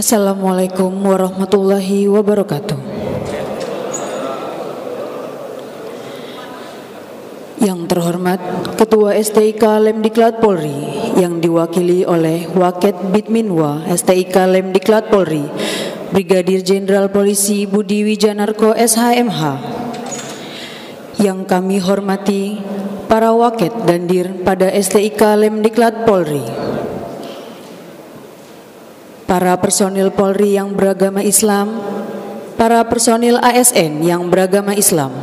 Assalamualaikum warahmatullahi wabarakatuh. Yang terhormat Ketua STIK Lemdiklat Polri yang diwakili oleh Waket Bitminwa STIK Lemdiklat Polri Brigadir Jenderal Polisi Budi Wijanarko SHMH. Yang kami hormati para Waket dan Dir pada STIK Lemdiklat Polri, para personil Polri yang beragama Islam, para personil ASN yang beragama Islam,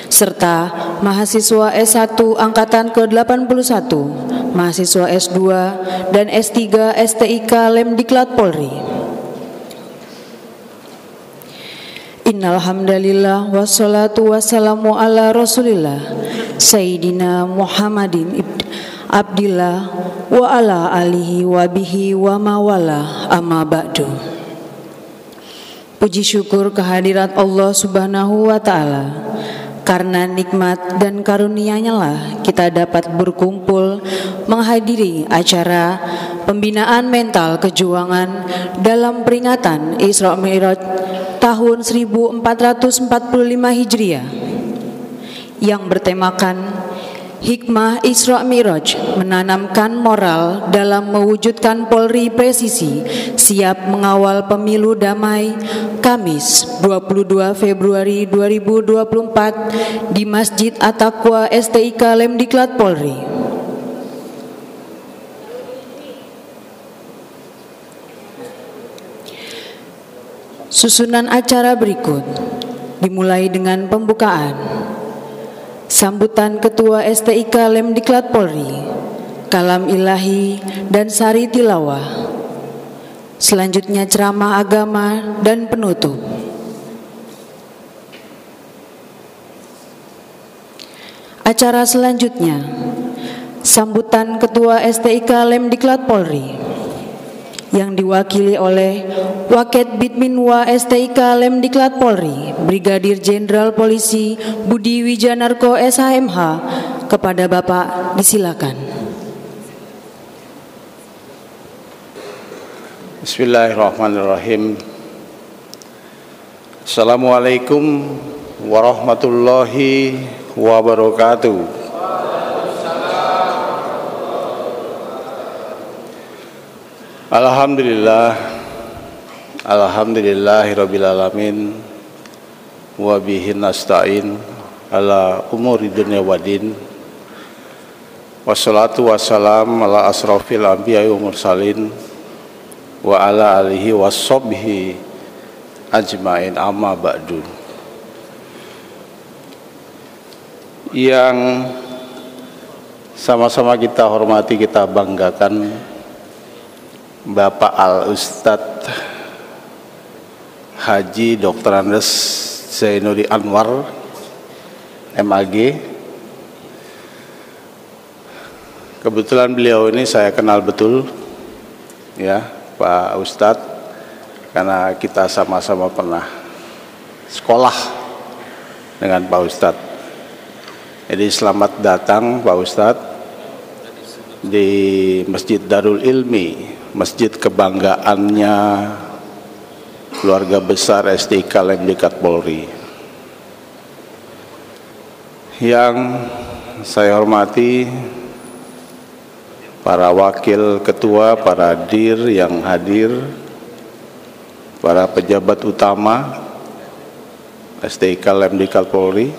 serta mahasiswa S1 Angkatan ke-81, mahasiswa S2 dan S3 STIK Lemdiklat Polri. Innalhamdalillah wassalatu wassalamu ala rasulillah Sayyidina Muhammadin Abdillah wa ala alihi wa bihi wa mawala amma ba'du. Puji syukur kehadirat Allah Subhanahu wa ta'ala. Karena nikmat dan karunia-Nya lah kita dapat berkumpul menghadiri acara pembinaan mental kejuangan dalam peringatan Isra Mi'raj tahun 1445 Hijriah yang bertemakan Hikmah Isra Mi'raj, menanamkan moral dalam mewujudkan Polri presisi siap mengawal pemilu damai. Kamis 22 Februari 2024 di Masjid At-Taqwa STIK Lemdiklat Polri. Susunan acara berikut dimulai dengan pembukaan, sambutan Ketua STIK Lemdiklat Polri, kalam ilahi dan sari tilawah. Selanjutnya ceramah agama dan penutup. Acara selanjutnya, sambutan Ketua STIK Lemdiklat Polri yang diwakili oleh Waket Bitminwa STIK Lemdiklat Polri Brigadir Jenderal Polisi Budi Wijanarko SHMH. Kepada Bapak disilakan. Bismillahirrahmanirrahim. Assalamualaikum warahmatullahi wabarakatuh. 「 Waalaikumsalam. Alhamdulillah, alhamdulillahirabbil alamin, wa bihi nasta'in ala umuri dunya waddin. Wassalatu wassalam ala asrofil anbiya'i wal mursalin wa ala alihi washabbihi ajmain, amma ba'du. Yang sama-sama kita hormati, kita banggakan Bapak Al-Ustadz Haji Dr. Andes Zainuddin Anwar, MAG. Kebetulan beliau ini saya kenal betul, ya Pak Ustadz, karena kita sama-sama pernah sekolah dengan Pak Ustadz. Jadi selamat datang Pak Ustadz di Masjid Darul Ilmi, masjid kebanggaannya keluarga besar STIK Lemdiklat Polri. Yang saya hormati para wakil ketua, para dir yang hadir, para pejabat utama STIK Lemdiklat Polri,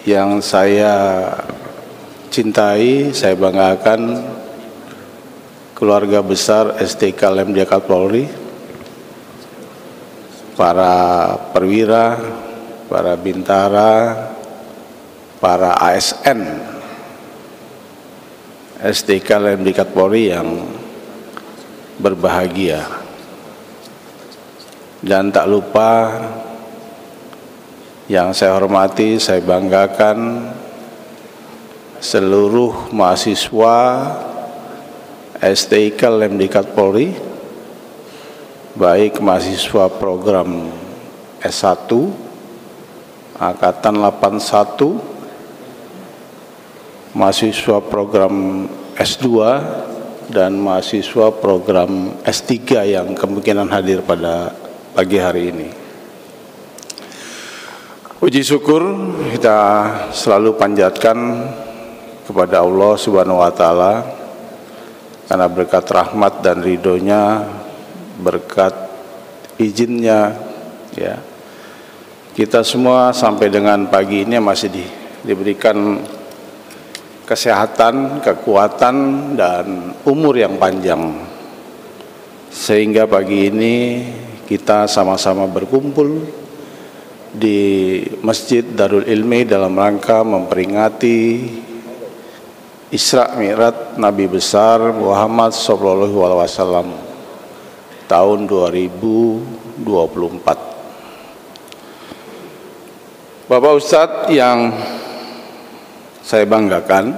yang saya cintai, saya banggakan, keluarga besar STIK Lemdiklat Polri, para perwira, para bintara, para ASN STIK Lemdiklat Polri yang berbahagia. Dan tak lupa yang saya hormati, saya banggakan seluruh mahasiswa STIK Lemdiklat Polri, baik mahasiswa program S1 Angkatan 81, mahasiswa program S2, dan mahasiswa program S3 yang kemungkinan hadir pada pagi hari ini. Puji syukur kita selalu panjatkan kepada Allah Subhanahu wa Ta'ala, karena berkat rahmat dan ridhonya, berkat izinnya, ya, kita semua sampai dengan pagi ini masih diberikan kesehatan, kekuatan, dan umur yang panjang, sehingga pagi ini kita sama-sama berkumpul di Masjid Darul Ilmi dalam rangka memperingati Isra Mi'raj Nabi besar Muhammad sallallahu alaihi wasallam tahun 2024. Bapak Ustadz yang saya banggakan,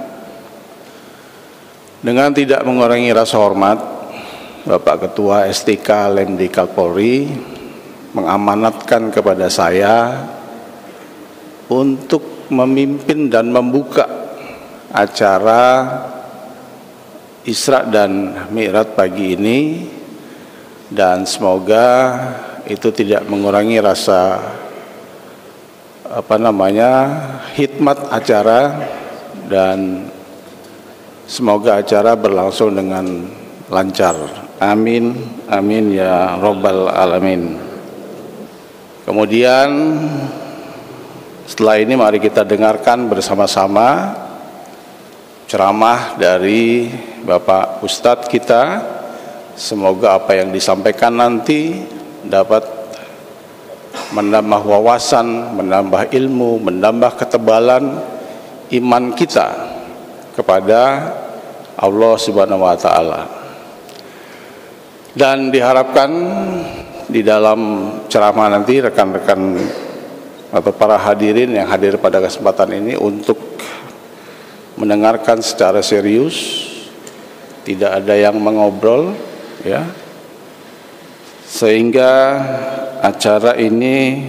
dengan tidak mengurangi rasa hormat, Bapak Ketua STIK Lemdiklat Polri mengamanatkan kepada saya untuk memimpin dan membuka acara Isra dan Mi'raj pagi ini, dan semoga itu tidak mengurangi rasa hikmat acara, dan semoga acara berlangsung dengan lancar. Amin, amin ya Rabbal alamin. Kemudian setelah ini mari kita dengarkan bersama-sama ceramah dari Bapak Ustadz kita. Semoga apa yang disampaikan nanti dapat menambah wawasan, menambah ilmu, menambah ketebalan iman kita kepada Allah Subhanahu wa Ta'ala. Dan diharapkan di dalam ceramah nanti rekan-rekan atau para hadirin yang hadir pada kesempatan ini untuk mendengarkan secara serius, tidak ada yang mengobrol, ya, sehingga acara ini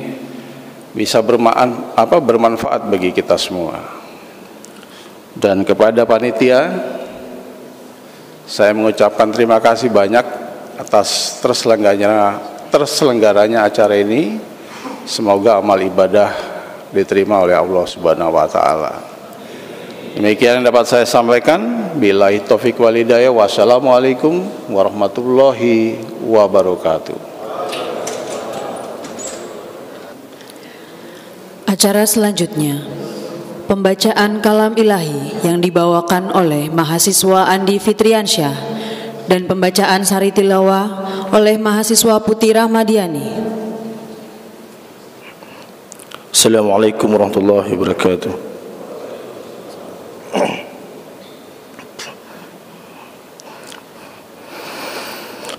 bisa bermanfaat bagi kita semua. Dan kepada panitia, saya mengucapkan terima kasih banyak atas terselenggaranya acara ini. Semoga amal ibadah diterima oleh Allah Subhanahu wa Ta'ala. Demikian yang dapat saya sampaikan. Billahi taufiq wal hidayah. Wassalamualaikum warahmatullahi wabarakatuh. Acara selanjutnya, pembacaan kalam ilahi yang dibawakan oleh mahasiswa Andi Fitriansyah dan pembacaan sari tilawah oleh mahasiswa Putih Rahmadiani. Assalamualaikum warahmatullahi wabarakatuh.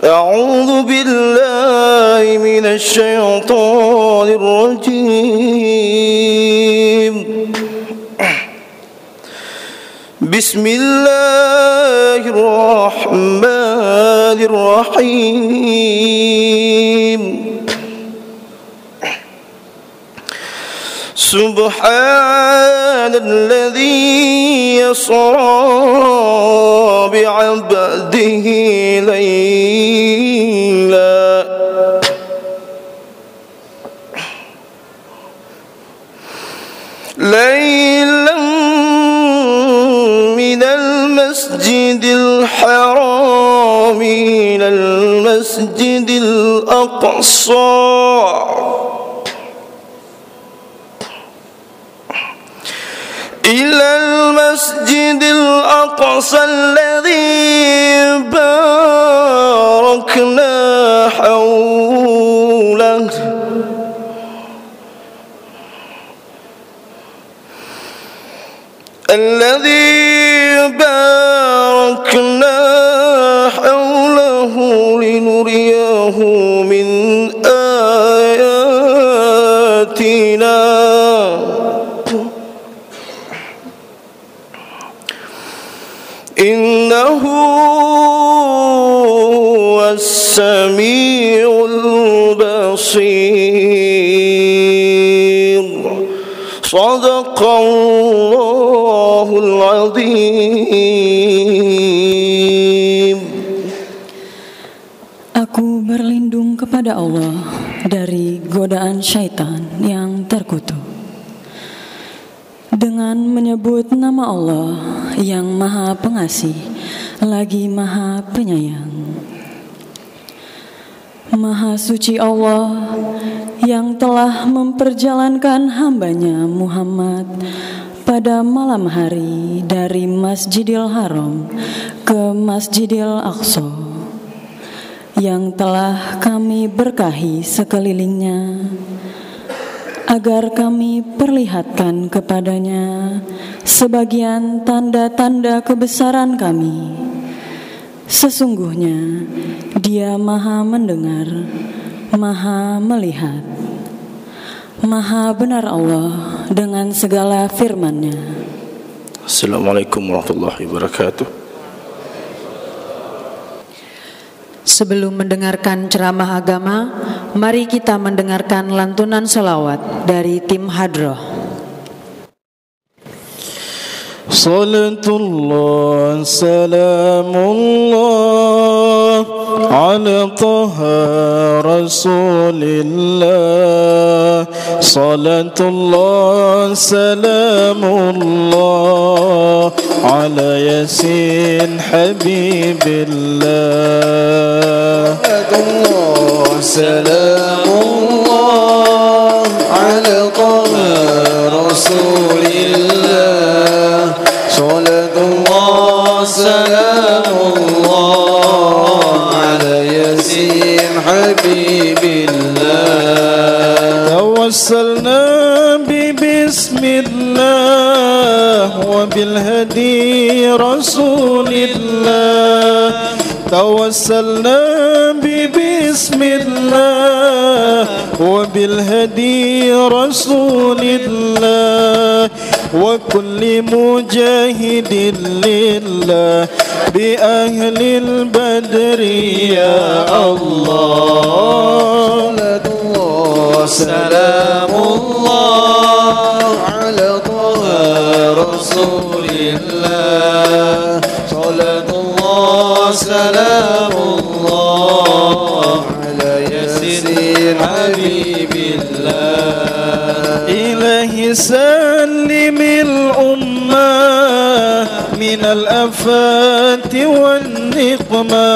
أعوذ بالله من الشيطان الرجيم بسم الله الرحمن الرحيم سبحان الذي يسرى بعبده ليلا من المسجد الحرام إلى المسجد الأقصى الذي باركنا حوله لنريه من آياتنا إنه هو السميع البصير صدق الله العظيم. Aku berlindung kepada Allah dari godaan syaitan yang terkutuk dengan menyebut nama Allah yang Maha Pengasih lagi Maha Penyayang. Maha suci Allah yang telah memperjalankan hambanya Muhammad pada malam hari dari Masjidil Haram ke Masjidil Aqsa, yang telah kami berkahi sekelilingnya agar kami perlihatkan kepadanya sebagian tanda-tanda kebesaran kami. Sesungguhnya Dia Maha mendengar, Maha melihat. Maha benar Allah dengan segala firman-Nya. Assalamualaikum warahmatullahi wabarakatuh. Sebelum mendengarkan ceramah agama, mari kita mendengarkan lantunan selawat dari tim Hadroh. Salatullah salamullah ala taha rasulillah. Salatullah salamullah ala yasin habibillah. Salatullah salamullah ala taha rasulillah. Salatullah salamullah ala yasin habibillah. Tawassalna bi bismillah wa bil hadi rasulillah. Tawassalna bi bismillah wa bil hadi rasulillah. وكل مجاهد لله بأهل البدر يا الله. سلام الله على طه رسول الله. صلاة الله سلام الله على ياسين حبيب الله. إلهي سلم الأمة الآفات والنقمة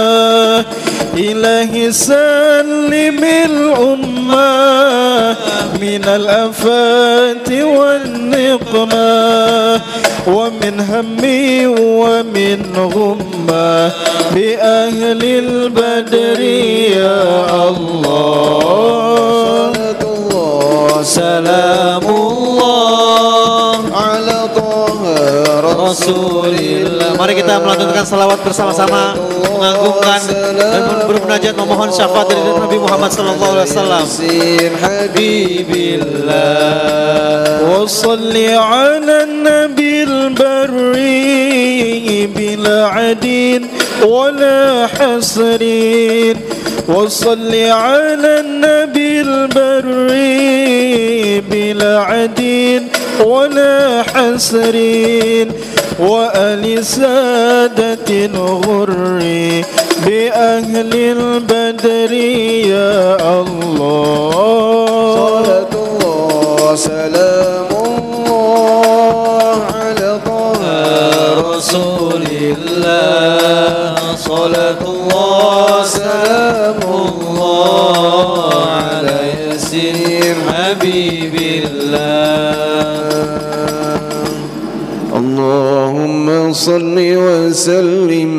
إلهي سلم الأمة من الآفات والنقمة ومن هم ومن غمة بأهل البدر يا الله سلام الله على طه Rasulillah. Mari kita melantunkan salawat bersama-sama, mengagungkan dan bermunajat memohon syafaat dari Nabi Muhammad sallallahu alaihi wasallam. Habibillah wa shalli ala nabil barri bila adin wala hasrin wa shalli ala nabil barri bila adin ولا حسرين وآل سادة غر بأهل البدر يا الله صلاة الله سلام الله على طه رسول الله صلاة الله سلام الله على ياسين حبيب الله اللهم صل وسلم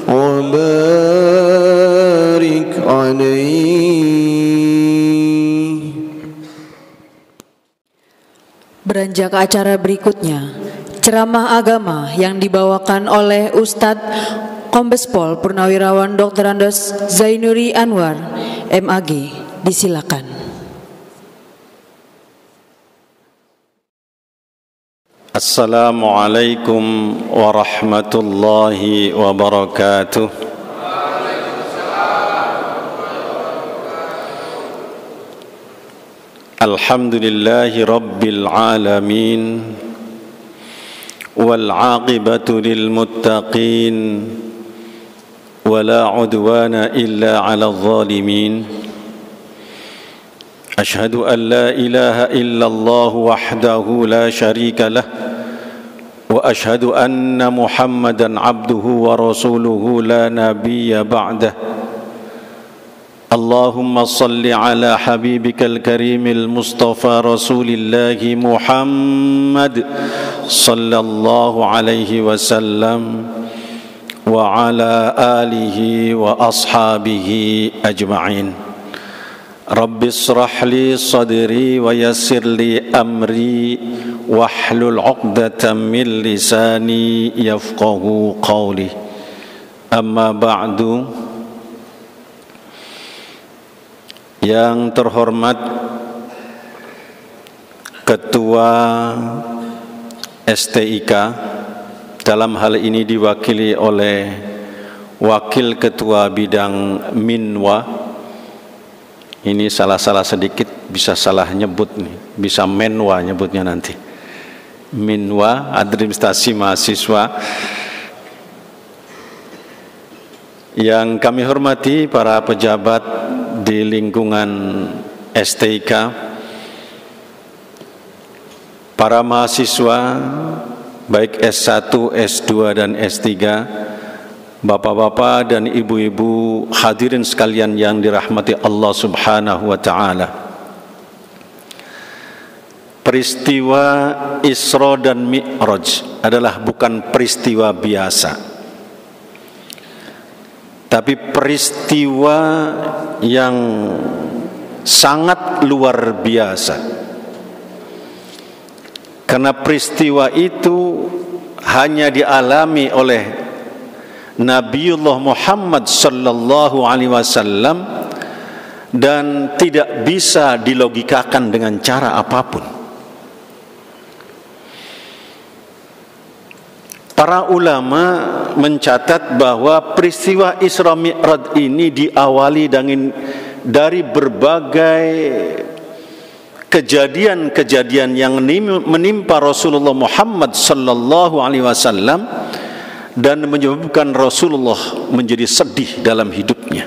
وبارك عليه. Beranjak ke acara berikutnya, ceramah agama yang dibawakan oleh Ustadz Kombes Pol Purnawirawan Dr. Andes Zainuri Anwar, MAG. Disilakan. Assalamualaikum warahmatullahi wabarakatuh. Alhamdulillahi rabbil alamin wal aqibatu lil muttaqin wala udwana illa 'alal zalimin. أشهد أن لا إله إلا الله وحده لا شريك له وأشهد أن محمدًا عبده ورسوله لا نبي بعده. اللهم صل على حبيبك الكريم المصطفى رسول الله محمد صلى الله عليه وسلم وعلى آله وأصحابه أجمعين. Rabbi israh li sadri wa yassir li amri wahlul 'uqdatam min lisani yafqahu qawli. Amma ba'du. Yang terhormat Ketua STIK, dalam hal ini diwakili oleh Wakil Ketua Bidang Minwa. Ini salah-salah sedikit, bisa salah nyebut nih, bisa menwa nyebutnya nanti. Minwa, administrasi mahasiswa. Yang kami hormati para pejabat di lingkungan STIK, para mahasiswa baik S1, S2 dan S3, Bapak-bapak dan ibu-ibu hadirin sekalian yang dirahmati Allah Subhanahu wa taala. Peristiwa Isra dan Mi'raj adalah bukan peristiwa biasa, tapi peristiwa yang sangat luar biasa. Karena peristiwa itu hanya dialami oleh Nabiullah Muhammad sallallahu alaihi wasallam dan tidak bisa dilogikakan dengan cara apapun. Para ulama mencatat bahwa peristiwa Isra Mi'raj ini diawali dari berbagai kejadian-kejadian yang menimpa Rasulullah Muhammad sallallahu alaihi wasallam dan menyebabkan Rasulullah menjadi sedih dalam hidupnya.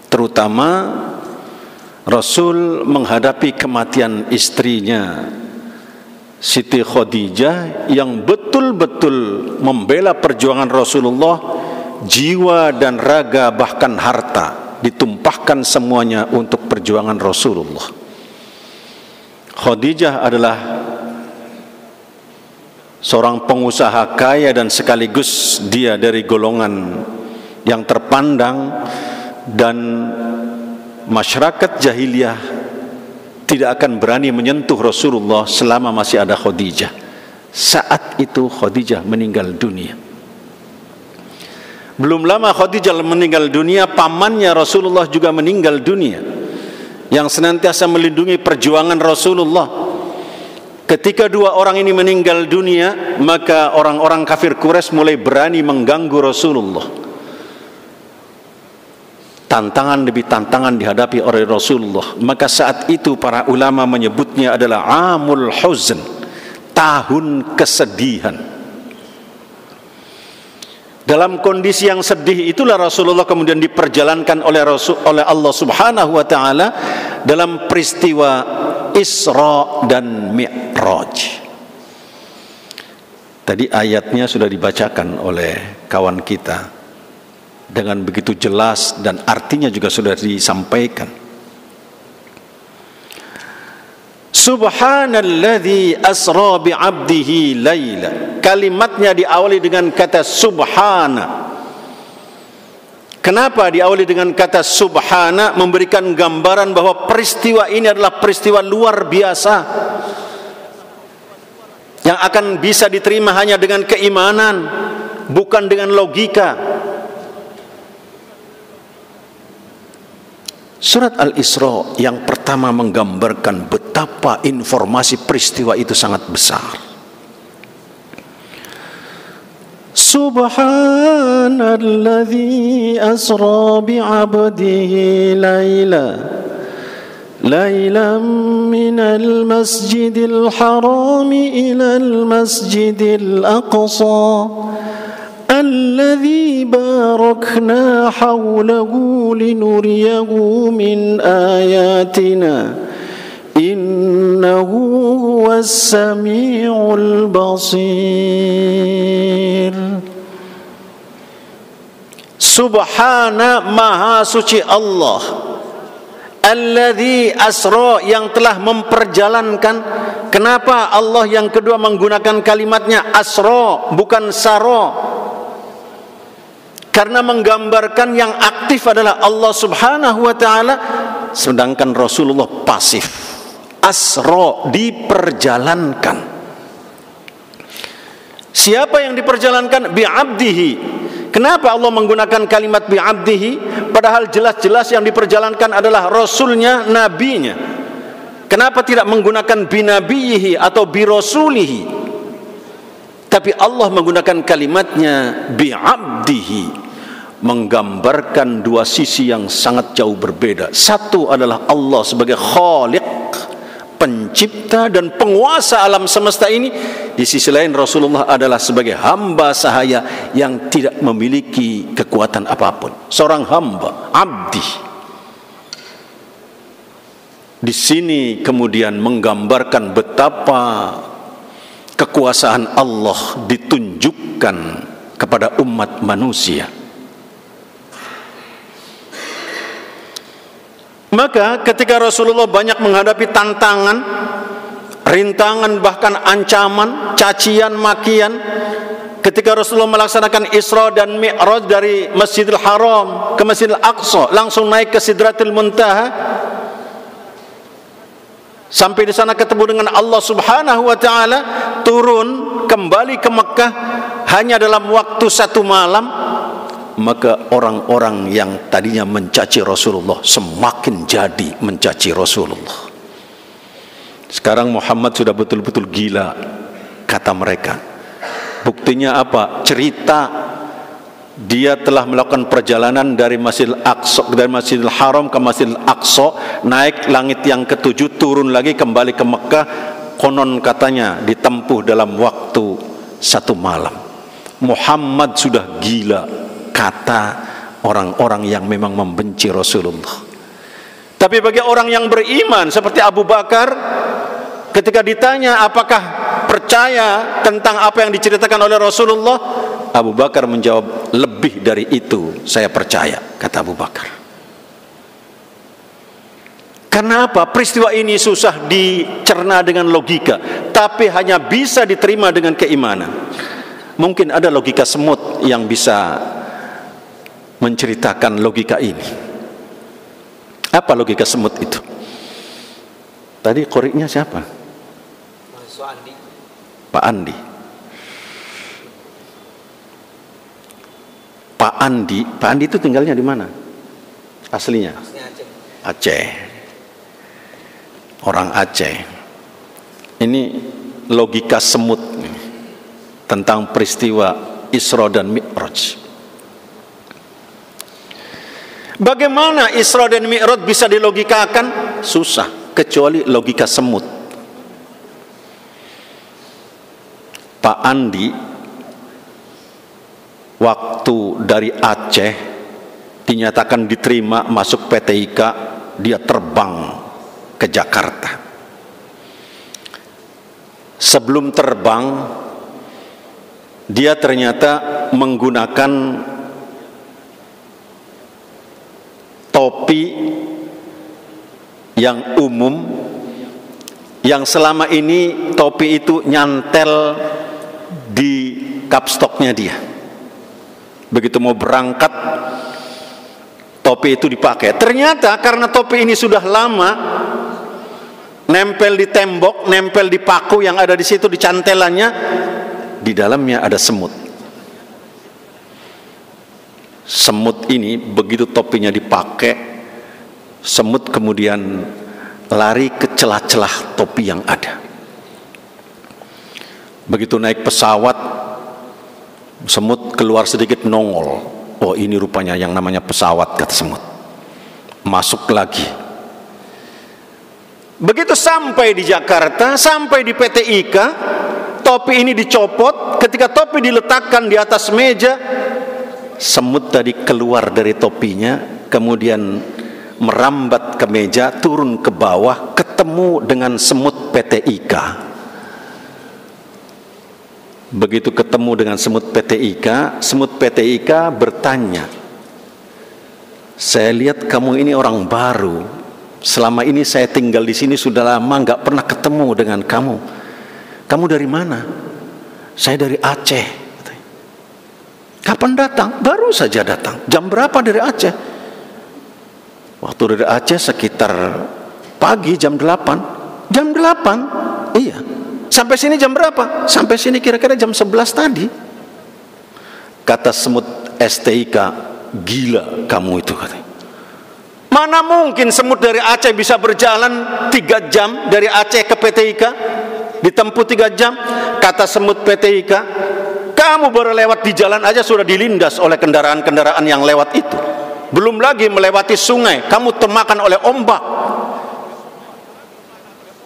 Terutama Rasul menghadapi kematian istrinya Siti Khadijah yang betul-betul membela perjuangan Rasulullah, jiwa dan raga bahkan harta ditumpahkan semuanya untuk perjuangan Rasulullah. Khadijah adalah seorang pengusaha kaya dan sekaligus dia dari golongan yang terpandang, dan masyarakat jahiliyah tidak akan berani menyentuh Rasulullah selama masih ada Khadijah. Saat itu Khadijah meninggal dunia. Belum lama Khadijah meninggal dunia, pamannya Rasulullah juga meninggal dunia, yang senantiasa melindungi perjuangan Rasulullah. Ketika dua orang ini meninggal dunia, maka orang-orang kafir Quraisy mulai berani mengganggu Rasulullah. Tantangan demi tantangan dihadapi oleh Rasulullah. Maka saat itu para ulama menyebutnya adalah Amul Huzn, tahun kesedihan. Dalam kondisi yang sedih itulah Rasulullah kemudian diperjalankan oleh Allah Subhanahu wa taala dalam peristiwa Isra dan Mi'raj. Tadi ayatnya sudah dibacakan oleh kawan kita dengan begitu jelas, dan artinya juga sudah disampaikan. Subhanalladzi asra bi'abdihi laila. Kalimatnya diawali dengan kata subhana. Kenapa diawali dengan kata subhana? Memberikan gambaran bahwa peristiwa ini adalah peristiwa luar biasa yang akan bisa diterima hanya dengan keimanan, bukan dengan logika. Surat Al-Isra yang pertama menggambarkan betapa informasi peristiwa itu sangat besar. Subhanalladzi asra bi'abdihi laylan minal masjidil harami ilal masjidil aqsa الذي باركنا حوله لنريه من آياتنا إنه هو السميع البصير. Subhana, maha suci Allah, alladzi asra, yang telah memperjalankan. Kenapa Allah yang kedua menggunakan kalimatnya asra bukan sara? Karena menggambarkan yang aktif adalah Allah Subhanahu wa ta'ala, sedangkan Rasulullah pasif. Asra, diperjalankan. Siapa yang diperjalankan? Bi'abdihi. Kenapa Allah menggunakan kalimat bi'abdihi? Padahal jelas-jelas yang diperjalankan adalah Rasulnya, Nabinya. Kenapa tidak menggunakan binabiyihi atau birasulihi? Tapi Allah menggunakan kalimatnya bi'abdihi, menggambarkan dua sisi yang sangat jauh berbeda. Satu adalah Allah sebagai Khaliq, pencipta dan penguasa alam semesta ini. Di sisi lain Rasulullah adalah sebagai hamba sahaya yang tidak memiliki kekuatan apapun. Seorang hamba, abdi. Di sini kemudian menggambarkan betapa kekuasaan Allah ditunjukkan kepada umat manusia. Maka ketika Rasulullah banyak menghadapi tantangan, rintangan, bahkan ancaman, cacian, makian, ketika Rasulullah melaksanakan Isra dan Mi'raj dari Masjidil Haram ke Masjidil Aqsa, langsung naik ke Sidratul Muntaha, sampai di sana ketemu dengan Allah Subhanahu wa ta'ala, turun kembali ke Mekah hanya dalam waktu 1 malam. Maka orang-orang yang tadinya mencaci Rasulullah semakin jadi mencaci Rasulullah. Sekarang Muhammad sudah betul-betul gila, kata mereka. Buktinya apa? Cerita dia telah melakukan perjalanan dari Masjidil Aqsa, dari Masjidil Haram ke Masjidil Aqsa, naik langit yang ke-7, turun lagi kembali ke Mekah. Konon katanya ditempuh dalam waktu 1 malam. Muhammad sudah gila, kata orang-orang yang memang membenci Rasulullah. Tapi bagi orang yang beriman seperti Abu Bakar, ketika ditanya apakah percaya tentang apa yang diceritakan oleh Rasulullah? Abu Bakar menjawab, lebih dari itu saya percaya, kata Abu Bakar. Karena apa? Peristiwa ini susah dicerna dengan logika, tapi hanya bisa diterima dengan keimanan. Mungkin ada logika semut yang bisa menceritakan logika ini. Apa logika semut itu? Tadi koriknya siapa? Pak Andi. Pak Andi itu tinggalnya di mana? Aslinya? Aceh. Orang Aceh. Ini logika semut tentang peristiwa Isra dan Mi'raj. Bagaimana Isra dan Mi'raj bisa dilogikakan? Susah, kecuali logika semut. Pak Andi waktu dari Aceh dinyatakan diterima masuk PTIK, dia terbang ke Jakarta. Sebelum terbang, dia ternyata menggunakan topi yang umum, yang selama ini topi itu nyantel di kapstoknya dia. Begitu mau berangkat, topi itu dipakai. Ternyata karena topi ini sudah lama nempel di tembok, nempel di paku yang ada di situ, di cantelannya, di dalamnya ada semut. Semut ini begitu topinya dipakai, semut kemudian lari ke celah-celah topi yang ada. Begitu naik pesawat, semut keluar sedikit nongol. Oh, ini rupanya yang namanya pesawat, kata semut. Masuk lagi. Begitu sampai di Jakarta, sampai di PT IKA, topi ini dicopot. Ketika topi diletakkan di atas meja, semut tadi keluar dari topinya, kemudian merambat ke meja, turun ke bawah, ketemu dengan semut PT IKA. Begitu ketemu dengan semut PT IKA bertanya, saya lihat kamu ini orang baru. Selama ini saya tinggal di sini sudah lama, nggak pernah ketemu dengan kamu. Kamu dari mana? Saya dari Aceh. Kapan datang? Baru saja datang. Jam berapa dari Aceh? Waktu dari Aceh sekitar pagi jam 8. Jam 8? Iya. Sampai sini jam berapa? Sampai sini kira-kira jam 11 tadi. Kata semut STIK, gila kamu itu, katanya. Mana mungkin semut dari Aceh bisa berjalan 3 jam dari Aceh ke PT IKA, ditempuh 3 jam. Kata semut PT IKA, kamu baru lewat di jalan aja sudah dilindas oleh kendaraan-kendaraan yang lewat itu. Belum lagi melewati sungai, kamu termakan oleh ombak.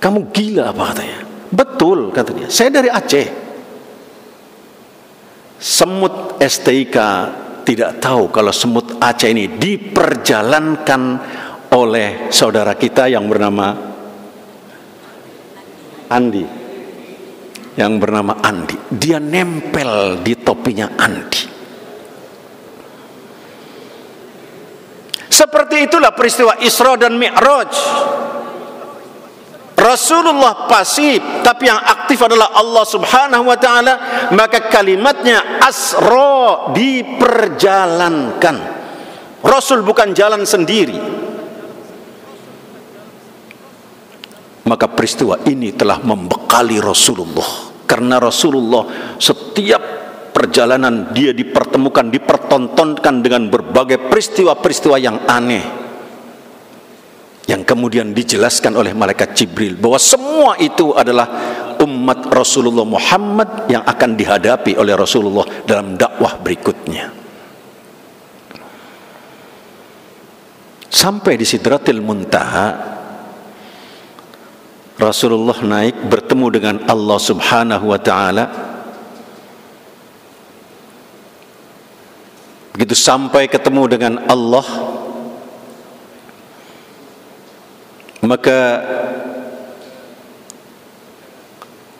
Kamu gila apa, katanya. Betul, kata dia, saya dari Aceh. Semut STIK tidak tahu kalau semut Aceh ini diperjalankan oleh saudara kita yang bernama Andi. Yang bernama Andi. Dia nempel di topinya Andi. Seperti itulah peristiwa Isra dan Mi'raj. Rasulullah pasif, tapi yang aktif adalah Allah Subhanahu wa ta'ala. Maka kalimatnya asra, diperjalankan. Rasul bukan jalan sendiri. Maka peristiwa ini telah membekali Rasulullah. Karena Rasulullah setiap perjalanan dia dipertemukan, dipertontonkan dengan berbagai peristiwa-peristiwa yang aneh, yang kemudian dijelaskan oleh malaikat Jibril bahwa semua itu adalah umat Rasulullah Muhammad yang akan dihadapi oleh Rasulullah dalam dakwah berikutnya. Sampai di Sidratil Muntaha, Rasulullah naik bertemu dengan Allah Subhanahu wa ta'ala. Begitu sampai ketemu dengan Allah, maka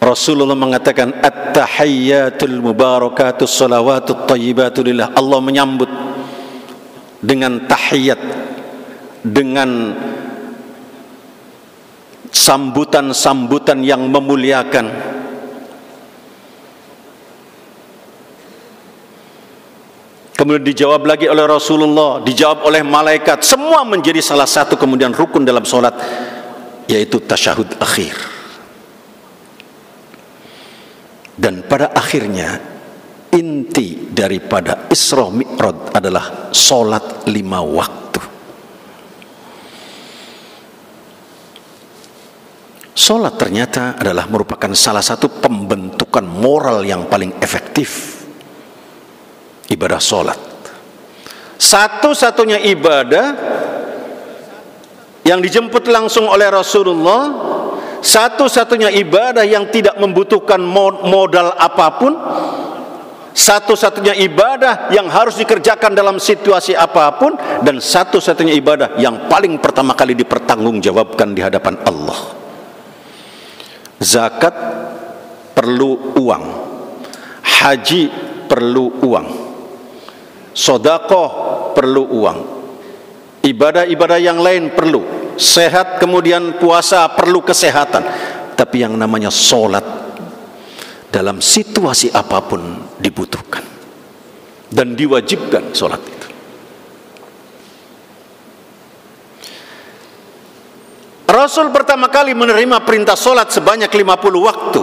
Rasulullah mengatakan at-tahiyyatul mubarakatus salawatut thayyibatu lillah. Allah menyambut dengan tahiyat, dengan sambutan-sambutan yang memuliakan. Kemudian dijawab lagi oleh Rasulullah, dijawab oleh malaikat. Semua menjadi salah satu kemudian rukun dalam solat, yaitu tasyahud akhir. Dan pada akhirnya inti daripada Isra Mi'raj adalah solat 5 waktu. Solat ternyata adalah merupakan salah satu pembentukan moral yang paling efektif. Ibadah solat, satu-satunya ibadah yang dijemput langsung oleh Rasulullah, satu-satunya ibadah yang tidak membutuhkan modal apapun, satu-satunya ibadah yang harus dikerjakan dalam situasi apapun, dan satu-satunya ibadah yang paling pertama kali dipertanggungjawabkan di hadapan Allah. Zakat perlu uang, haji perlu uang, sedekah perlu uang, ibadah-ibadah yang lain perlu, sehat kemudian puasa perlu kesehatan. Tapi yang namanya solat dalam situasi apapun dibutuhkan dan diwajibkan solat itu. Rasul pertama kali menerima perintah solat sebanyak 50 waktu.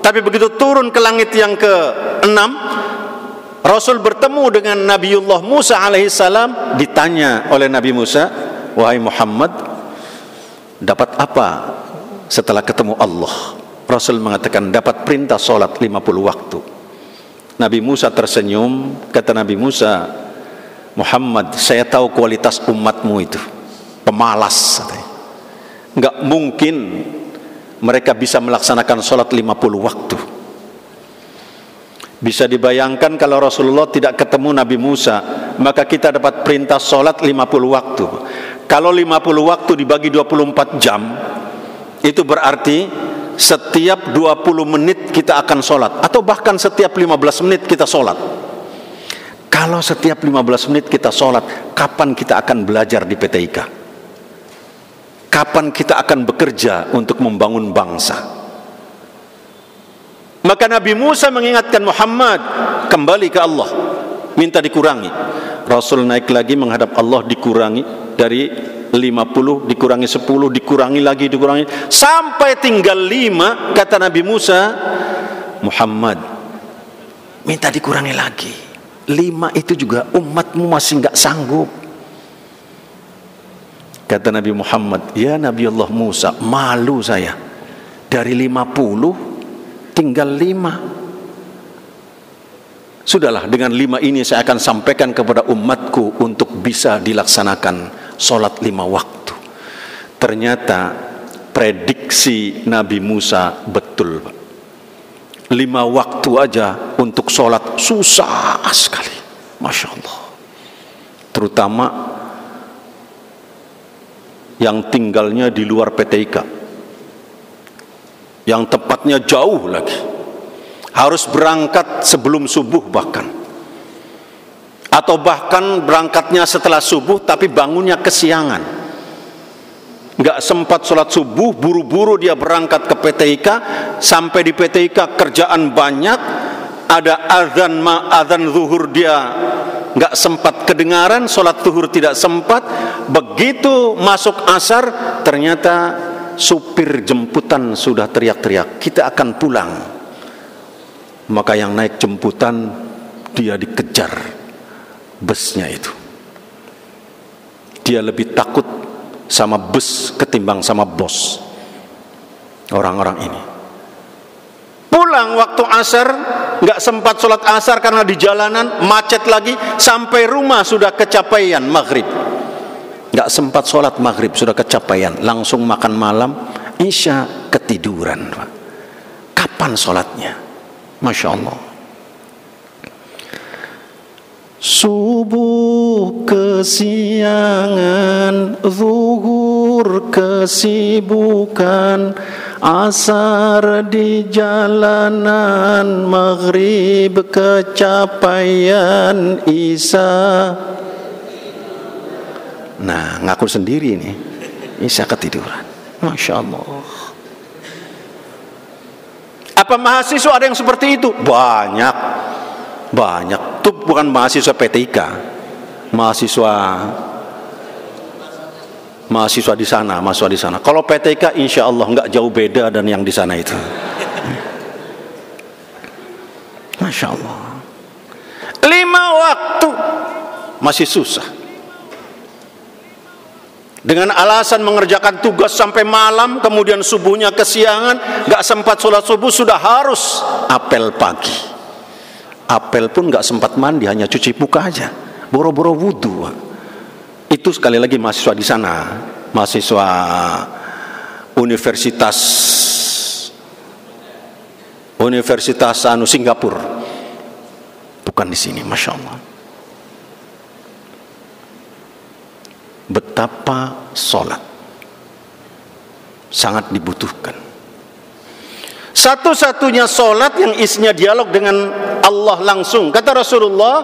Tapi begitu turun ke langit yang ke-6, Rasul bertemu dengan Nabiullah Musa alaihissalam. Ditanya oleh Nabi Musa, wahai Muhammad, dapat apa setelah ketemu Allah? Rasul mengatakan dapat perintah solat 50 waktu. Nabi Musa tersenyum. Kata Nabi Musa, Muhammad, saya tahu kualitas umatmu itu pemalas. Enggak mungkin mereka bisa melaksanakan solat 50 waktu. Bisa dibayangkan kalau Rasulullah tidak ketemu Nabi Musa, maka kita dapat perintah solat 50 waktu. Kalau 50 waktu dibagi 24 jam, itu berarti setiap 20 menit kita akan solat, atau bahkan setiap 15 menit kita solat. Kalau setiap 15 menit kita solat, kapan kita akan belajar di PTIK? Kapan kita akan bekerja untuk membangun bangsa? Maka Nabi Musa mengingatkan Muhammad, kembali ke Allah, minta dikurangi. Rasul naik lagi menghadap Allah, dikurangi dari 50, dikurangi 10, dikurangi lagi, dikurangi sampai tinggal 5. Kata Nabi Musa, Muhammad, minta dikurangi lagi. 5 itu juga umatmu masih enggak sanggup. Kata Nabi Muhammad, ya Nabi Allah Musa, malu saya, dari 50 tinggal 5. Sudahlah, dengan 5 ini saya akan sampaikan kepada umatku untuk bisa dilaksanakan solat 5 waktu. Ternyata prediksi Nabi Musa betul. 5 waktu aja untuk solat susah sekali, Masya Allah. Terutama yang tinggalnya di luar PTIK, yang tepatnya jauh lagi, harus berangkat sebelum subuh bahkan, atau bahkan berangkatnya setelah subuh tapi bangunnya kesiangan, nggak sempat sholat subuh, buru-buru dia berangkat ke PTIK. Sampai di PTIK kerjaan banyak, ada azan zuhur dia nggak sempat kedengaran, sholat zuhur tidak sempat. Begitu masuk asar, ternyata supir jemputan sudah teriak-teriak, kita akan pulang. Maka yang naik jemputan, dia dikejar busnya itu. Dia lebih takut sama bus ketimbang sama bos. Orang-orang ini pulang waktu asar, nggak sempat sholat asar karena di jalanan macet lagi. Sampai rumah sudah kecapaian maghrib, nggak sempat sholat maghrib sudah kecapaian, langsung makan malam, isya ketiduran. Kapan sholatnya? Masya Allah. Subuh kesiangan, zuhur kesibukan, asar di jalanan, maghrib kecapaian Isya. Nah, ngaku sendiri nih, Isya ketiduran. Masya Allah. Apa mahasiswa ada yang seperti itu? Banyak. Itu bukan mahasiswa PTIK, mahasiswa di sana. Kalau PTIK insya Allah nggak jauh beda dan yang di sana itu. Masya Allah. 5 waktu masih susah. Dengan alasan mengerjakan tugas sampai malam, kemudian subuhnya kesiangan, nggak sempat sholat subuh, sudah harus apel pagi. Apel pun nggak sempat mandi, hanya cuci muka aja, boro-boro wudhu. Itu sekali lagi mahasiswa di sana, mahasiswa Universitas Singapura, bukan di sini. Masya Allah. Betapa sholat sangat dibutuhkan. Satu-satunya sholat yang isinya dialog dengan Allah langsung. Kata Rasulullah,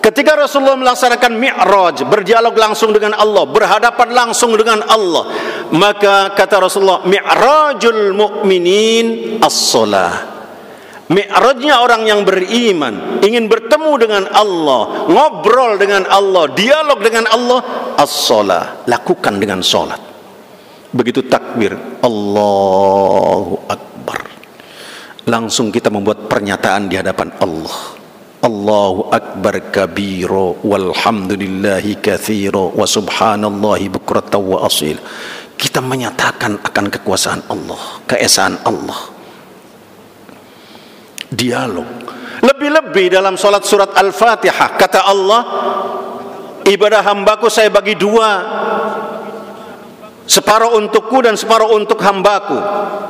ketika Rasulullah melaksanakan Mi'raj, berdialog langsung dengan Allah, berhadapan langsung dengan Allah, maka kata Rasulullah, Mi'rajul mu'minin as-sholah. Mi'rajnya orang yang beriman, ingin bertemu dengan Allah, ngobrol dengan Allah, dialog dengan Allah, as-sholah, lakukan dengan sholat. Begitu takbir, Allahu Akbar, langsung kita membuat pernyataan di hadapan Allah. Allahu Akbar kabiro, walhamdulillahi kathiro, wa subhanallahi bukratan wa asil. Kita menyatakan akan kekuasaan Allah, keesaan Allah. Dialog. Lebih-lebih dalam salat surat Al-Fatihah, kata Allah, ibadah hambaku saya bagi 2, separuh untukku dan separuh untuk hambaku.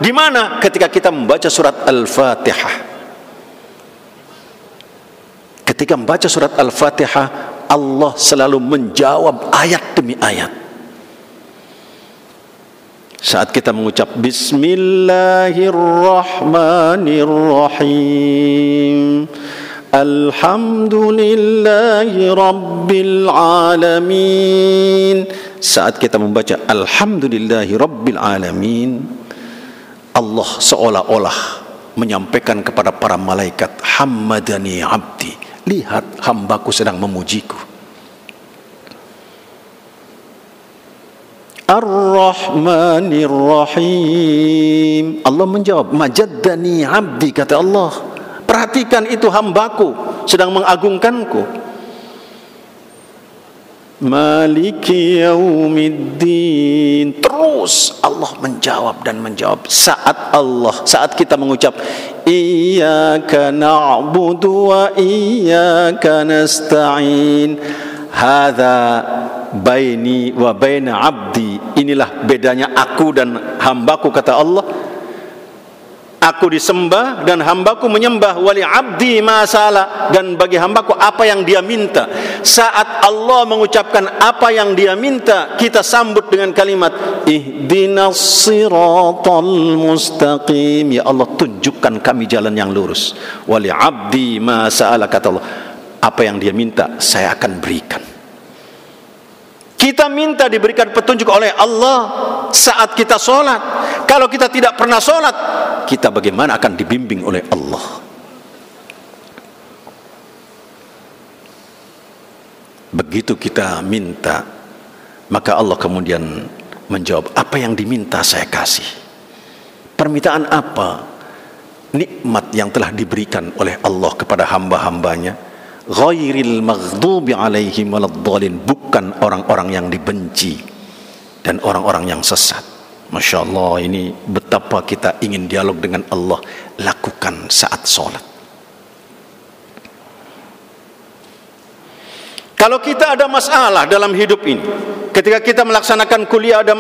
Di mana? Ketika kita membaca surat Al-Fatihah. Ketika membaca surat Al-Fatihah, Allah selalu menjawab ayat demi ayat. Saat kita mengucap Bismillahirrahmanirrahim, Alhamdulillahi Rabbil Alamin. Saat kita membaca Alhamdulillahi Rabbil Alamin, Allah seolah-olah menyampaikan kepada para malaikat, Hammadani abdi, lihat hambaku sedang memujiku. Ar-Rahmanir-Rahim, Allah menjawab, Majaddani abdi, kata Allah, perhatikan itu hambaku sedang mengagungkanku. Maliki yaumiddin, terus Allah menjawab dan menjawab. Saat kita mengucap Iyyaka na'budu wa iyyaka nasta'in, hadza baini wa baina abdi, inilah bedanya aku dan hambaku, kata Allah. Aku disembah dan hambaku menyembah. Wali abdi ma sala, dan bagi hambaku apa yang dia minta. Saat Allah mengucapkan apa yang dia minta, kita sambut dengan kalimat ihdinas siratal mustaqim, ya Allah tunjukkan kami jalan yang lurus. Wali abdi ma sala, kata Allah, apa yang dia minta saya akan berikan. Kita minta diberikan petunjuk oleh Allah saat kita sholat. Kalau kita tidak pernah sholat, kita bagaimana akan dibimbing oleh Allah? Begitu kita minta, maka Allah kemudian menjawab, apa yang diminta saya kasih. Permintaan apa? Nikmat yang telah diberikan oleh Allah kepada hamba-hambanya. Ghairil maghdubi alaihim waladdallin, bukan orang-orang yang dibenci dan orang-orang yang sesat. Masya Allah, ini betapa kita ingin dialog dengan Allah, lakukan saat sholat. Kalau kita ada masalah dalam hidup ini, ketika kita melaksanakan kuliah ada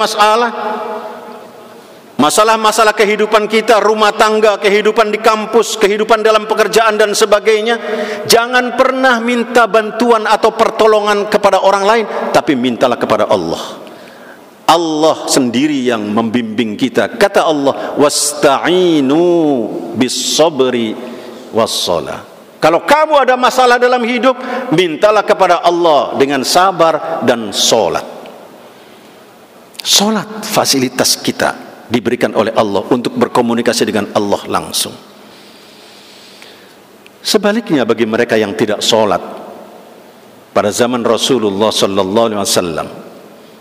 masalah-masalah kehidupan kita, rumah tangga, kehidupan di kampus, kehidupan dalam pekerjaan dan sebagainya, jangan pernah minta bantuan atau pertolongan kepada orang lain, tapi mintalah kepada Allah. Allah sendiri yang membimbing kita. Kata Allah, wasta'inu bis-sabri was-shalah. Kalau kamu ada masalah dalam hidup, mintalah kepada Allah dengan sabar dan salat. Salat fasilitas kita diberikan oleh Allah untuk berkomunikasi dengan Allah langsung. Sebaliknya bagi mereka yang tidak salat pada zaman Rasulullah sallallahu alaihi wasallam,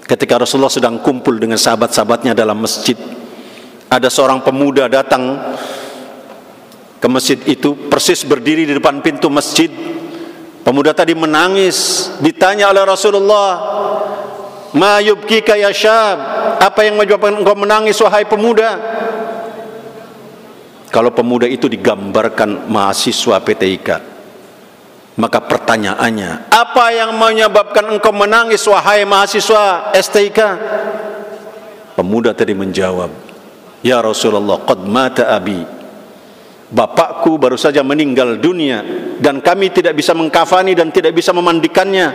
ketika Rasulullah sedang kumpul dengan sahabat-sahabatnya dalam masjid, ada seorang pemuda datang ke masjid itu, persis berdiri di depan pintu masjid. Pemuda tadi menangis. Ditanya oleh Rasulullah, "Ma yubkika ya syab?" Apa yang menyebabkan engkau menangis wahai pemuda? Kalau pemuda itu digambarkan mahasiswa PTIK, maka pertanyaannya, apa yang menyebabkan engkau menangis wahai mahasiswa STIK? Pemuda tadi menjawab, "Ya Rasulullah, qad mata abi." Bapakku baru saja meninggal dunia dan kami tidak bisa mengkafani dan tidak bisa memandikannya,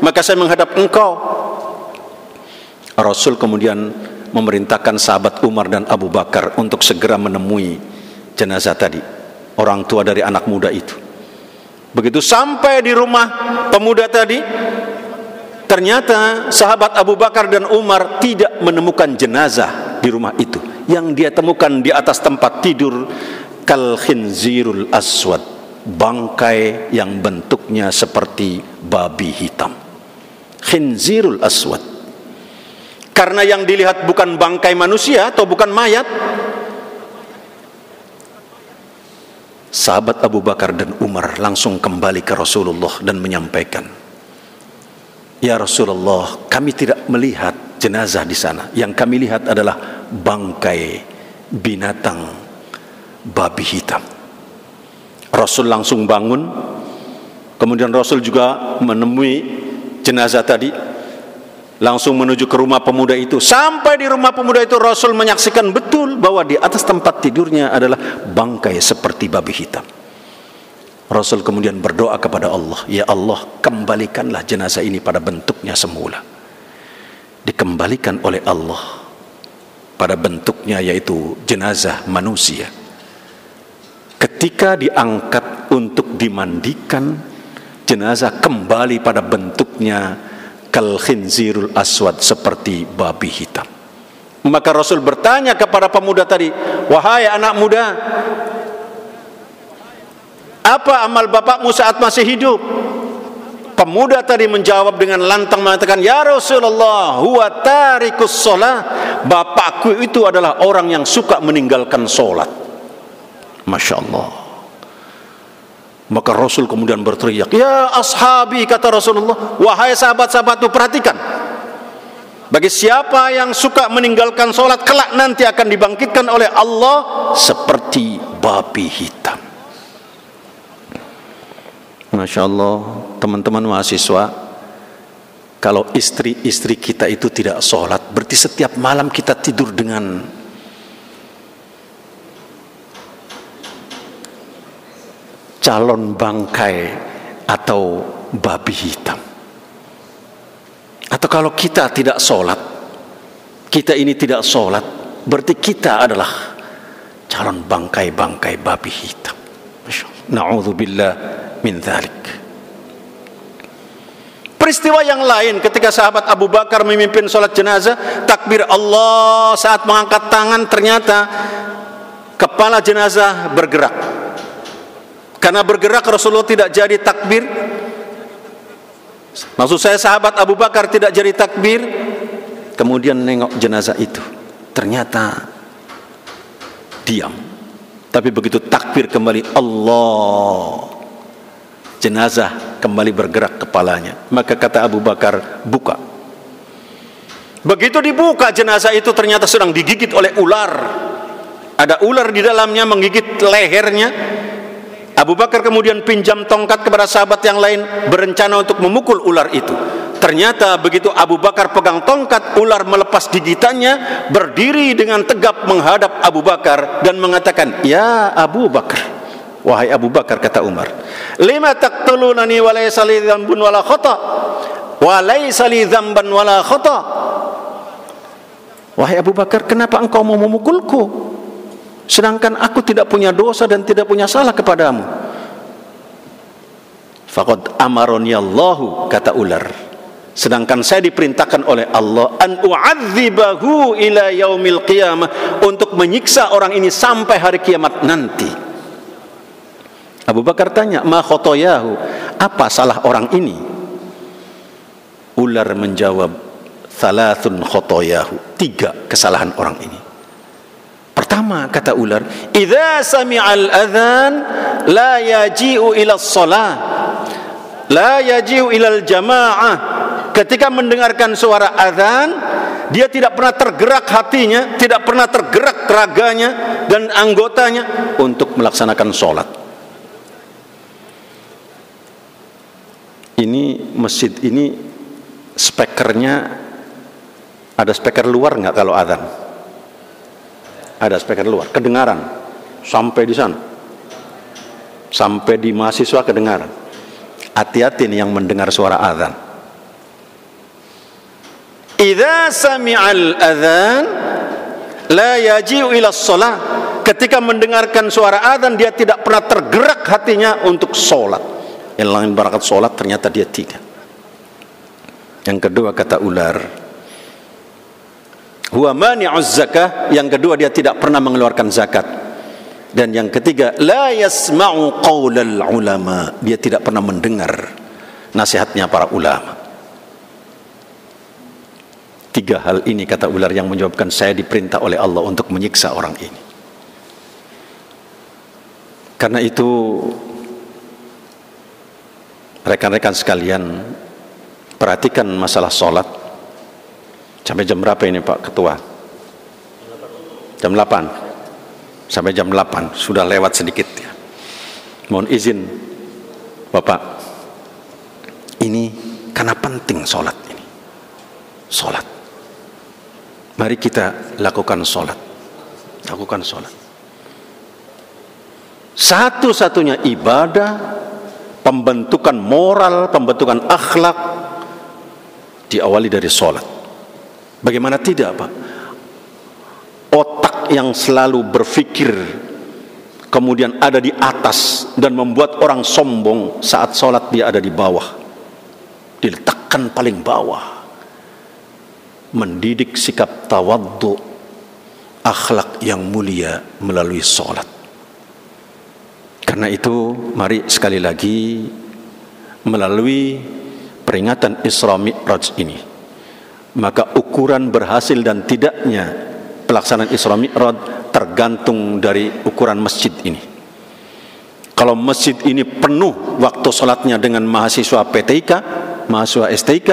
maka saya menghadap engkau. Rasul kemudian memerintahkan sahabat Umar dan Abu Bakar untuk segera menemui jenazah tadi, orang tua dari anak muda itu. Begitu sampai di rumah pemuda tadi, ternyata sahabat Abu Bakar dan Umar tidak menemukan jenazah di rumah itu. Yang dia temukan di atas tempat tidur kal khinzirul aswad, bangkai yang bentuknya seperti babi hitam. Khinzirul aswad. Karena yang dilihat bukan bangkai manusia atau bukan mayat, sahabat Abu Bakar dan Umar langsung kembali ke Rasulullah dan menyampaikan, "Ya Rasulullah, kami tidak melihat jenazah di sana. Yang kami lihat adalah bangkai binatang babi hitam." Rasul langsung bangun. Kemudian Rasul juga menemui jenazah tadi, langsung menuju ke rumah pemuda itu. Sampai di rumah pemuda itu, Rasul menyaksikan betul bahwa di atas tempat tidurnya adalah bangkai seperti babi hitam. Rasul kemudian berdoa kepada Allah, "Ya Allah, kembalikanlah jenazah ini pada bentuknya semula." Dikembalikan oleh Allah pada bentuknya, yaitu jenazah manusia. Ketika diangkat untuk dimandikan, jenazah kembali pada bentuknya kal khinzirul aswad, seperti babi hitam. Maka Rasul bertanya kepada pemuda tadi, "Wahai anak muda, apa amal bapakmu saat masih hidup?" Pemuda tadi menjawab dengan lantang mengatakan, "Ya Rasulullah, huwa tarikus shalah." Bapakku itu adalah orang yang suka meninggalkan sholat. Masya Allah. Maka Rasul kemudian berteriak, "Ya ashabi," kata Rasulullah, "wahai sahabat-sahabatku, perhatikan. Bagi siapa yang suka meninggalkan sholat, kelak nanti akan dibangkitkan oleh Allah seperti babi hitam." Masya Allah, teman-teman mahasiswa, kalau istri-istri kita itu tidak sholat, berarti setiap malam kita tidur dengan calon bangkai atau babi hitam. Atau kalau kita tidak sholat, kita ini tidak sholat, berarti kita adalah calon bangkai-bangkai babi hitam. Na'udzubillah min dzalik. Peristiwa yang lain ketika sahabat Abu Bakar memimpin sholat jenazah, takbir Allah, saat mengangkat tangan ternyata kepala jenazah bergerak. Karena bergerak Rasulullah tidak jadi takbir. Maksud saya sahabat Abu Bakar tidak jadi takbir. Kemudian nengok jenazah itu, ternyata diam. Tapi begitu takbir kembali Allah, jenazah kembali bergerak kepalanya. Maka kata Abu Bakar, "Buka." Begitu dibuka, jenazah itu ternyata sedang digigit oleh ular. Ada ular di dalamnya menggigit lehernya. Abu Bakar kemudian pinjam tongkat kepada sahabat yang lain, berencana untuk memukul ular itu. Ternyata begitu Abu Bakar pegang tongkat, ular melepas gigitannya, berdiri dengan tegap menghadap Abu Bakar dan mengatakan, "Ya Abu Bakar, wahai Abu Bakar," kata Umar, "lima taqtulunani wa laysa li dzambun wala khata, wa laysa li dzamban wala khata." Wahai Abu Bakar, kenapa engkau mau memukulku? Sedangkan aku tidak punya dosa dan tidak punya salah kepadamu. Faqad amaroni Allahu, kata ular, sedangkan saya diperintahkan oleh Allah an u'adzibahu ila yaumil qiyamah, untuk menyiksa orang ini sampai hari kiamat nanti. Abu Bakar tanya, ma khotoyahu, apa salah orang ini? Ular menjawab, thalathun khotoyahu, 3 kesalahan orang ini. Pertama, kata ular, idza sami'al adzan la yaji'u ila shalah, la yaji'u ilal jamaah. Ketika mendengarkan suara azan, dia tidak pernah tergerak hatinya, tidak pernah tergerak raganya dan anggotanya untuk melaksanakan sholat. Ini masjid ini speakernya, ada speaker luar nggak kalau azan? Ada speaker luar, kedengaran sampai di sana, sampai di mahasiswa kedengaran. Hati-hati nih yang mendengar suara azan. Idza sami'al adzan la yaji'u ila shalah. Ketika mendengarkan suara azan, dia tidak pernah tergerak hatinya untuk sholat. Yang lain berangkat sholat, ternyata dia tidak. Yang kedua, kata ular, huwa mani'uz zakah. Yang kedua, dia tidak pernah mengeluarkan zakat. Dan yang ketiga, la yasma'u qaulal ulama, dia tidak pernah mendengar nasihatnya para ulama. 3 hal ini, kata ular, yang menyebabkan saya diperintah oleh Allah untuk menyiksa orang ini. Karena itu, rekan-rekan sekalian, perhatikan masalah sholat. Sampai jam berapa ini Pak Ketua? Jam 8. Sampai jam 8, sudah lewat sedikit ya. Mohon izin Bapak, ini karena penting sholat ini. Sholat, mari kita lakukan sholat. Lakukan sholat. Satu-satunya ibadah, pembentukan moral, pembentukan akhlak, diawali dari sholat. Bagaimana tidak Pak? Otak yang selalu berpikir kemudian ada di atas dan membuat orang sombong, saat sholat dia ada di bawah, diletakkan paling bawah. Mendidik sikap tawaddu, akhlak yang mulia melalui sholat. Karena itu, mari sekali lagi melalui peringatan Isra Mi'raj ini, maka ukuran berhasil dan tidaknya pelaksanaan Isra Mi'raj tergantung dari ukuran masjid ini. Kalau masjid ini penuh waktu sholatnya dengan mahasiswa PTIK, mahasiswa STIK,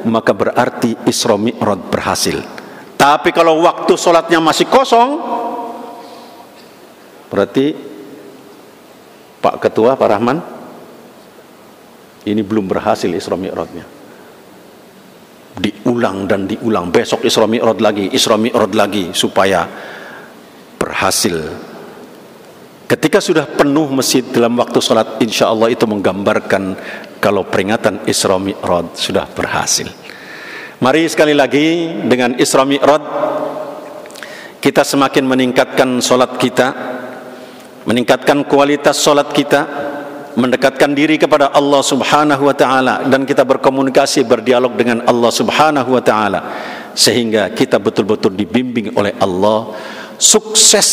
maka berarti Isra Mi'raj berhasil. Tapi kalau waktu sholatnya masih kosong, berarti Pak Ketua, Pak Rahman, ini belum berhasil Isra Mi'rajnya. Diulang dan diulang, besok Isra Mi'raj lagi, Isra Mi'raj lagi, supaya berhasil. Ketika sudah penuh masjid dalam waktu sholat, insya Allah itu menggambarkan kalau peringatan Isra Mi'raj sudah berhasil. Mari sekali lagi dengan Isra Mi'raj kita semakin meningkatkan sholat kita, meningkatkan kualitas sholat kita, mendekatkan diri kepada Allah Subhanahu wa taala, dan kita berkomunikasi, berdialog dengan Allah Subhanahu wa taala, sehingga kita betul-betul dibimbing oleh Allah, sukses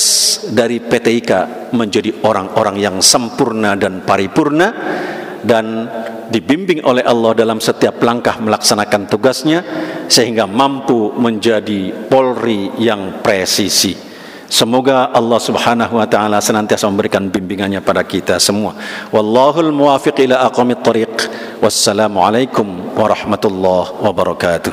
dari PTIK menjadi orang-orang yang sempurna dan paripurna, dan dibimbing oleh Allah dalam setiap langkah melaksanakan tugasnya, sehingga mampu menjadi Polri yang presisi. Semoga Allah Subhanahu wa taala senantiasa memberikan bimbingannya pada kita semua. Wallahul muwaffiq ila aqwamit thoriq. Wassalamualaikum warahmatullahi wabarakatuh.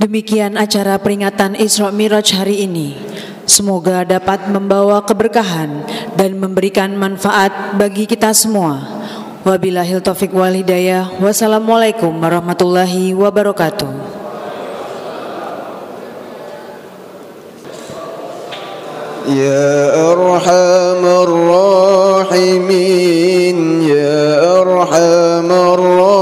Demikian acara peringatan Isra Mi'raj hari ini. Semoga dapat membawa keberkahan dan memberikan manfaat bagi kita semua. Wabillahil taufiq wal hidayah. Wassalamualaikum warahmatullahi wabarakatuh. Ya Arhamar Rahimin, Ya Arhamar Rahimin.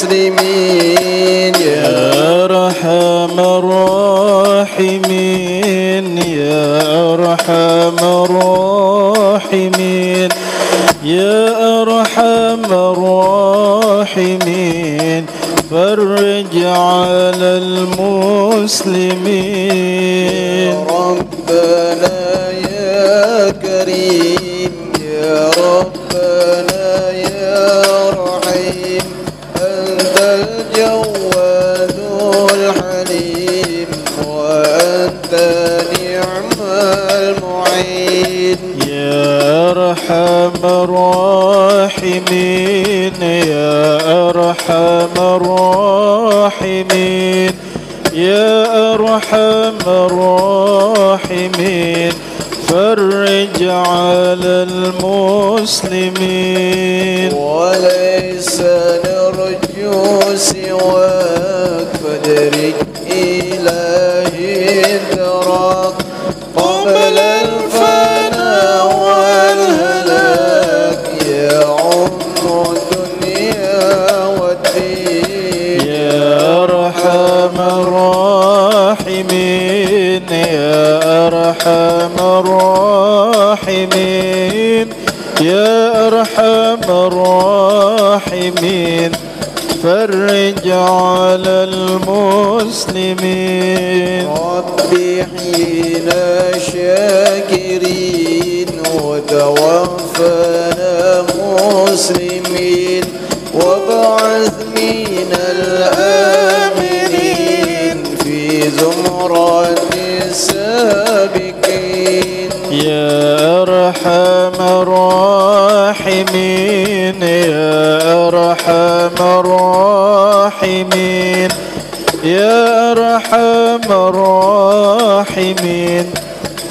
المسلمين يا أرحم الراحمين يا أرحم الراحمين يا أرحم الراحمين فرج على المسلمين ربنا يا كريم يا ربنا يا رحيم أنت الجواد الحليم وأنت نعم المعين يا أرحم الراحمين يا أرحم الراحمين يا أرحم الراحمين فرج على المسلمين وليس نرجو سواك فادرك إلهي تراك قبل الفناء والهلاك يا عم الدنيا والدين يا أرحم الراحمين يا أرحم الراحمين يا أرحم الراحمين فرج على المسلمين ربي حينا شاكرين وتوفنا مسلمين وابعث من الآمنين في زمرة السابقين يا أرحم الراحمين يا أرحم الراحمين يا أرحم الراحمين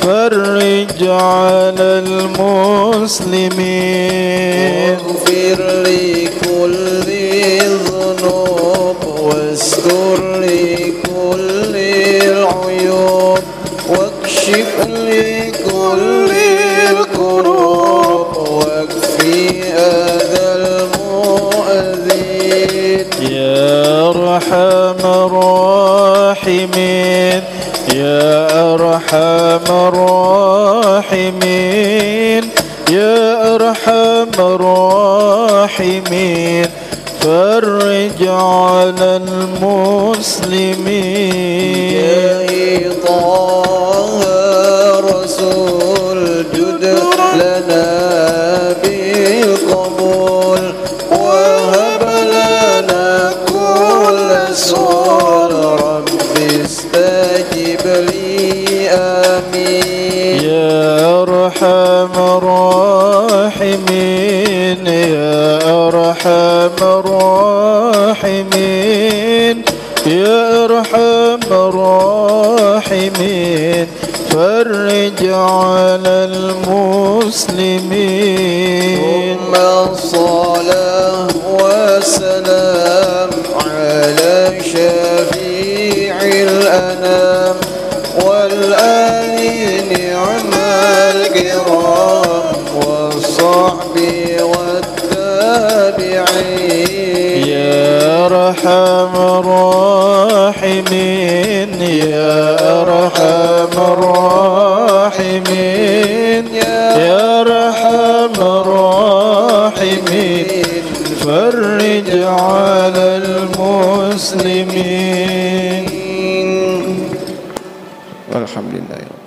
فرج على المسلمين واغفر لكل الذنوب واستر لكل العيوب واكشف لكل الكروب واكفي أذى المؤذين يا أرحم الراحمين يا أرحم الراحمين يا أرحم الراحمين فرج على المسلمين يا طه رسول جد لنا بالقبول وهب لنا كل سؤال رب استجب لي آمين يا أرحم الراحمين يا أرحم الراحمين يا أرحم الراحمين فرج على المسلمين ثم الصلاة والسلام على شفيع الأنام والآل نعم الكرام والصحب والتابعين يا أرحم الراحمين يا أرحم الراحمين يا أرحم الراحمين فرج على المسلمين والحمد لله.